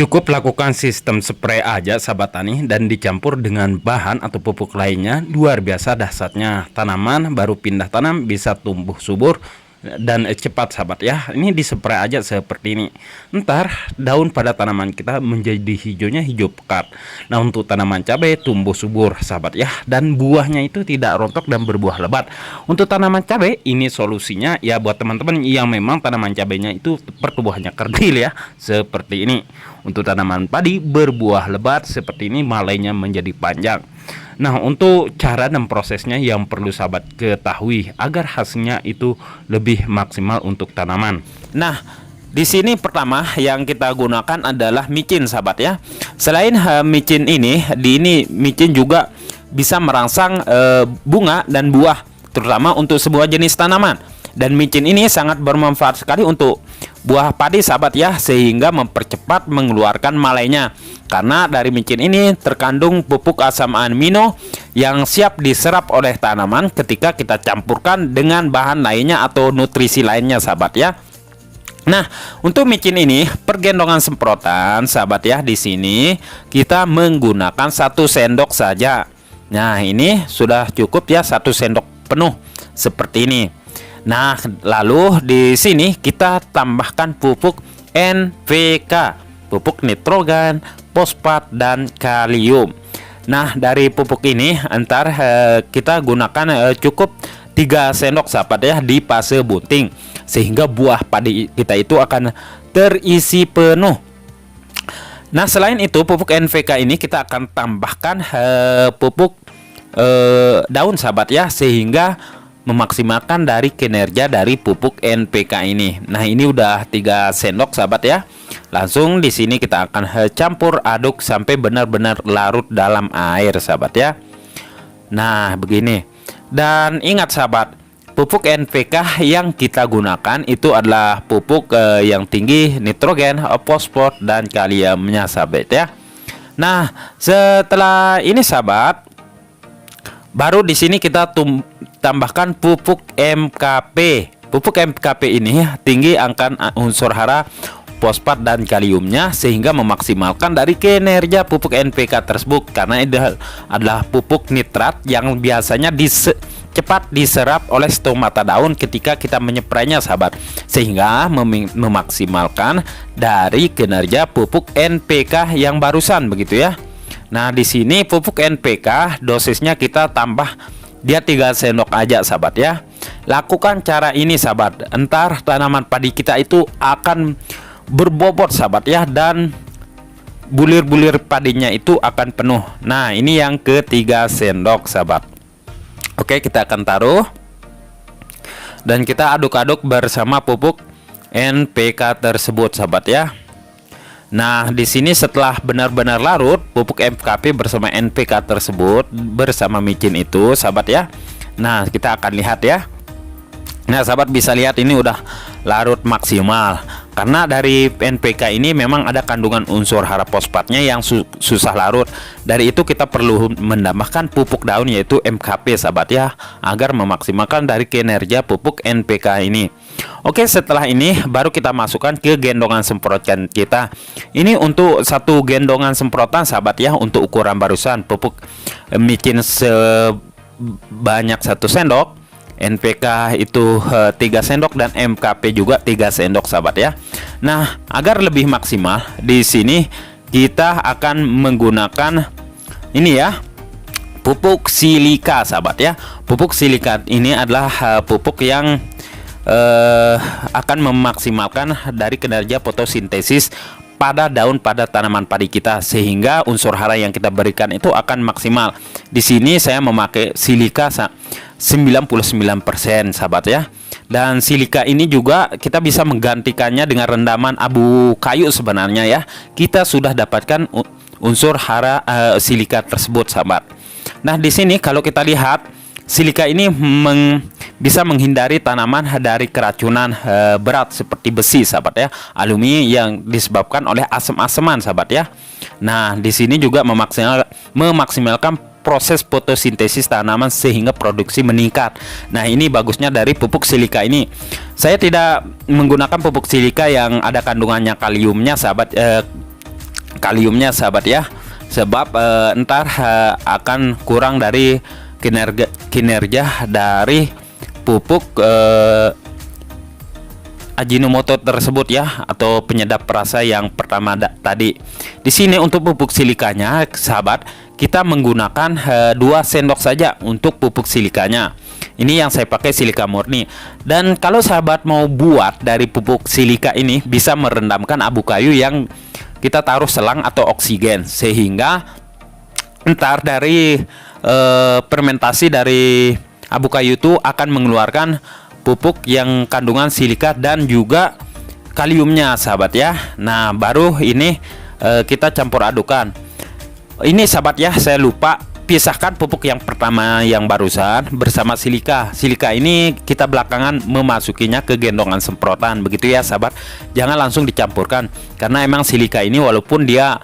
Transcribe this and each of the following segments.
Cukup lakukan sistem spray aja sahabat tani dan dicampur dengan bahan atau pupuk lainnya, luar biasa dahsyatnya. Tanaman baru pindah tanam bisa tumbuh subur dan cepat sahabat ya. Ini dispray aja seperti ini. Ntar daun pada tanaman kita menjadi hijaunya hijau pekat. Nah, untuk tanaman cabai tumbuh subur sahabat ya, dan buahnya itu tidak rontok dan berbuah lebat. Untuk tanaman cabai ini solusinya ya buat teman-teman yang memang tanaman cabainya itu pertumbuhannya kerdil ya, seperti ini. Untuk tanaman padi berbuah lebat seperti ini, malainya menjadi panjang. Nah, untuk cara dan prosesnya yang perlu sahabat ketahui agar hasilnya itu lebih maksimal untuk tanaman. Nah, di sini pertama yang kita gunakan adalah micin sahabat ya. Selain micin ini, micin juga bisa merangsang bunga dan buah, terutama untuk sebuah jenis tanaman. Dan micin ini sangat bermanfaat sekali untuk buah padi sahabat ya, sehingga mempercepat mengeluarkan malainya. Karena dari micin ini terkandung pupuk asam amino yang siap diserap oleh tanaman ketika kita campurkan dengan bahan lainnya atau nutrisi lainnya sahabat ya. Nah, untuk micin ini pergendongan semprotan sahabat ya, di sini kita menggunakan 1 sendok saja. Nah, ini sudah cukup ya, 1 sendok penuh seperti ini. Nah, lalu di sini kita tambahkan pupuk NPK, pupuk nitrogen, fosfat, dan kalium. Nah, dari pupuk ini ntar kita gunakan cukup 3 sendok sahabat ya di fase bunting, sehingga buah padi kita itu akan terisi penuh. Nah, selain itu pupuk NPK ini kita akan tambahkan pupuk daun sahabat ya, sehingga memaksimalkan dari kinerja dari pupuk NPK ini. Nah, ini udah 3 sendok sahabat ya. Langsung di sini kita akan campur aduk sampai benar-benar larut dalam air sahabat ya. Nah, begini. Dan ingat sahabat, pupuk NPK yang kita gunakan itu adalah pupuk yang tinggi nitrogen, fosfor, dan kaliumnya sahabat ya. Nah, setelah ini sahabat, baru di sini kita tambahkan pupuk MKP. Pupuk MKP ini tinggi angka unsur hara, fosfat, dan kaliumnya, sehingga memaksimalkan dari kinerja pupuk NPK tersebut. Karena ini adalah pupuk nitrat yang biasanya cepat diserap oleh stomata daun ketika kita menyeprainya sahabat, sehingga memaksimalkan dari kinerja pupuk NPK yang barusan begitu ya. Nah, di sini pupuk NPK dosisnya kita tambah dia 3 sendok aja sahabat ya. Lakukan cara ini sahabat, entar tanaman padi kita itu akan berbobot sahabat ya, dan bulir-bulir padinya itu akan penuh. Nah, ini yang ketiga sendok sahabat. Oke, kita akan taruh dan kita aduk-aduk bersama pupuk NPK tersebut sahabat ya. Nah, di sini setelah benar-benar larut pupuk MKP bersama NPK tersebut bersama micin itu sahabat ya. Nah, kita akan lihat ya. Nah, sahabat bisa lihat ini udah larut maksimal. Karena dari NPK ini memang ada kandungan unsur hara fosfatnya yang susah larut. Dari itu kita perlu menambahkan pupuk daun yaitu MKP sahabat ya, agar memaksimalkan dari kinerja pupuk NPK ini. Oke, setelah ini baru kita masukkan ke gendongan semprotan kita. Ini untuk 1 gendongan semprotan sahabat ya, untuk ukuran barusan pupuk micin sebanyak 1 sendok, NPK itu 3 sendok, dan MKP juga 3 sendok sahabat ya. Nah, agar lebih maksimal di sini kita akan menggunakan ini ya, pupuk silika sahabat ya. Pupuk silika ini adalah pupuk yang akan memaksimalkan dari kinerja fotosintesis pada daun pada tanaman padi kita, sehingga unsur hara yang kita berikan itu akan maksimal. Di sini saya memakai silika 99% sahabat ya. Dan silika ini juga kita bisa menggantikannya dengan rendaman abu kayu sebenarnya ya. Kita sudah dapatkan unsur hara silika tersebut sahabat. Nah, di sini kalau kita lihat silika ini bisa menghindari tanaman dari keracunan berat seperti besi sahabat ya, aluminium yang disebabkan oleh asam-asaman sahabat ya. Nah, di sini juga memaksimalkan proses fotosintesis tanaman sehingga produksi meningkat. Nah, ini bagusnya dari pupuk silika ini. Saya tidak menggunakan pupuk silika yang ada kandungannya kaliumnya sahabat, kaliumnya sahabat ya, sebab ntar akan kurang dari kinerja dari pupuk Ajinomoto tersebut ya, atau penyedap rasa yang pertama tadi. Di sini untuk pupuk silikanya sahabat, kita menggunakan 2 sendok saja untuk pupuk silikanya. Ini yang saya pakai silika murni. Dan kalau sahabat mau buat dari pupuk silika ini, bisa merendamkan abu kayu yang kita taruh selang atau oksigen, sehingga ntar dari fermentasi dari abu kayu itu akan mengeluarkan pupuk yang kandungan silika dan juga kaliumnya sahabat ya. Nah baru ini kita campur adukan. Ini sahabat ya, saya lupa pisahkan pupuk yang pertama yang barusan bersama silika. Silika ini kita belakangan memasukinya ke gendongan semprotan, begitu ya sahabat. Jangan langsung dicampurkan, karena emang silika ini walaupun dia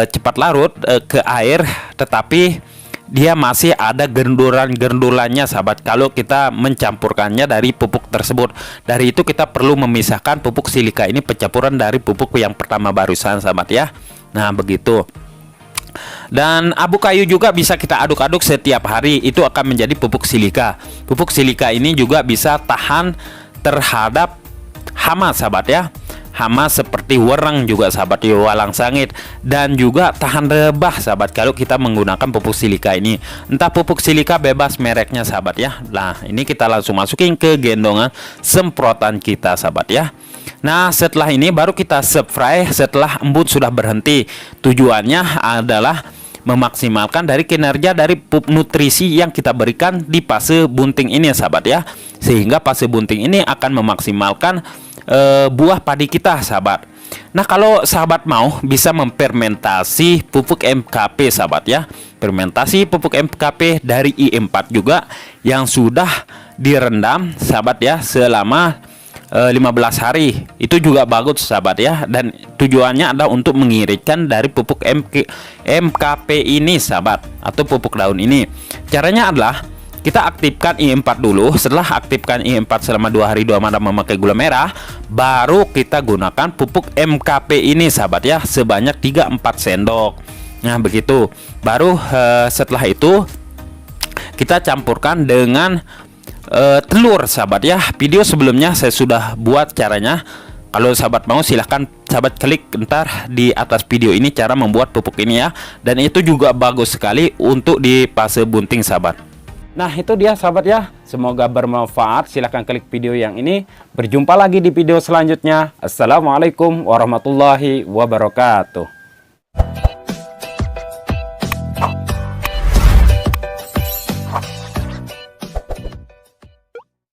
cepat larut ke air, tetapi dia masih ada gerundulan-gerundulannya sahabat kalau kita mencampurkannya dari pupuk tersebut. Dari itu kita perlu memisahkan pupuk silika ini pencampuran dari pupuk yang pertama barusan sahabat ya. Nah begitu. Dan abu kayu juga bisa kita aduk-aduk setiap hari, itu akan menjadi pupuk silika. Pupuk silika ini juga bisa tahan terhadap hama sahabat ya. Hama seperti wereng juga sahabat, walang sangit, dan juga tahan rebah sahabat kalau kita menggunakan pupuk silika ini. Entah pupuk silika bebas mereknya sahabat ya. Nah ini kita langsung masukin ke gendongan semprotan kita sahabat ya. Nah setelah ini baru kita spray setelah embun sudah berhenti. Tujuannya adalah memaksimalkan dari kinerja dari pupuk nutrisi yang kita berikan di fase bunting ini sahabat ya, sehingga fase bunting ini akan memaksimalkan buah padi kita sahabat. Nah kalau sahabat mau bisa memfermentasi pupuk MKP sahabat ya. Fermentasi pupuk MKP dari I4 juga yang sudah direndam sahabat ya selama 15 hari. Itu juga bagus sahabat ya, dan tujuannya adalah untuk mengiritkan dari pupuk MKP ini sahabat, atau pupuk daun ini. Caranya adalah kita aktifkan I4 dulu. Setelah aktifkan I4 selama 2 hari 2 malam memakai gula merah, baru kita gunakan pupuk MKP ini sahabat ya, sebanyak 3-4 sendok. Nah begitu. Baru setelah itu kita campurkan dengan telur sahabat ya. Video sebelumnya saya sudah buat caranya. Kalau sahabat mau silahkan sahabat klik ntar di atas video ini cara membuat pupuk ini ya. Dan itu juga bagus sekali untuk di fase bunting sahabat. Nah itu dia sahabat ya, semoga bermanfaat. Silahkan klik video yang ini. Berjumpa lagi di video selanjutnya. Assalamualaikum warahmatullahi wabarakatuh.